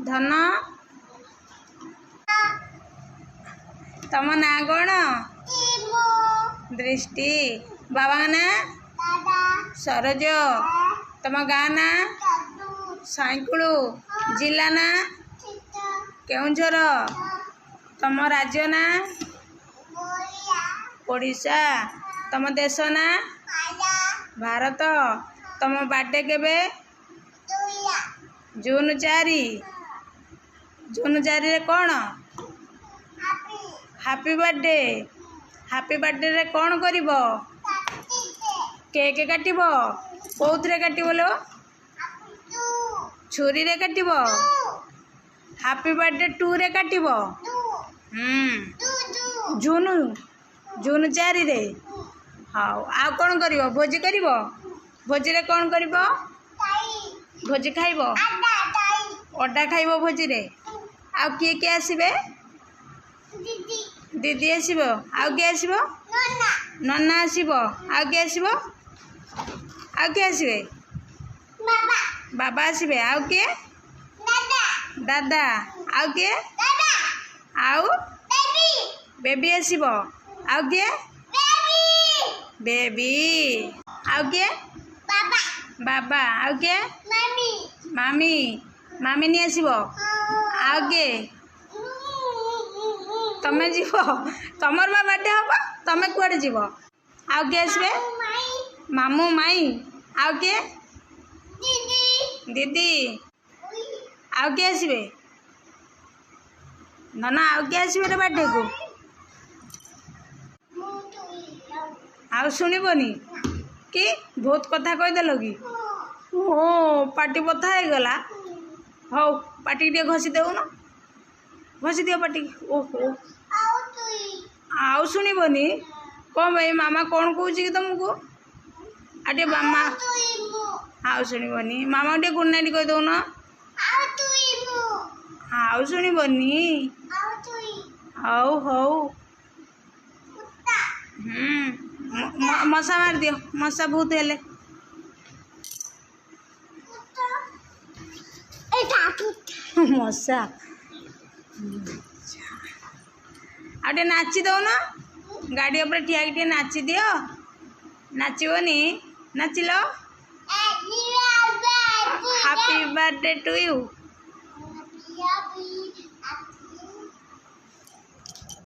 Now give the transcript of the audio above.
धन तम ना कौन दृष्टि बाबा ना सरोज तम गाँ ना साइकुलू जिला ना केउंझर तम राज्य ना ओडिशा तम देश ना भारत तम बर्थडे केबे जून 4 रे कौन हैप्पी बर्थडे रे कौन करिब केक काटिब कौथरे काटिब लो छुरी रे काटिब हैप्पी बर्थडे 2 रे काटिब जून 4 रे हाँ आ कौन करिब भोजी करिब भोजी रे कौन करिब भोजी खाइब अड्डा खाइब भोजी रे आ किए आसबे दीदी आसब आउ किए आसब नन्ना आसब आउ किए आसब आउ किए आसबे बाबा आसबे आउ किए दादा आउ किए आउ बेबी आसब आउ किए बेबी आउ किए बाबा आउ किए मामी मामी नहीं आसब आउ किए तमें जीव तमर बा बर्थडे हम तमें कुआडे जीव आउ किए आसबे मामू माई आउ किए दीदी आउ किए आसबे नना आउ किए आसबे रे बर्थडे को आउ शुणबनी कि बहुत कथा कहीदेल कि ओ पाटी बथा हो गला हौ पाटी टे घसी देउन घसी दियो पाटी ओहो आउ शुणबनी कौन भाई मामा कौन कौच कि तुमको आटे मामा आउ शुणबनी मामा टे गुड नाइट कहीदौन आउ शुणबनी हौ हौ मशा मार दियो मशा बहुत हेले मशा आटे नाची दौन गाड़ी ऊपर ठिया टे नाची दियो नाचबनी नाचिल हैप्पी बर्थडे टू यू।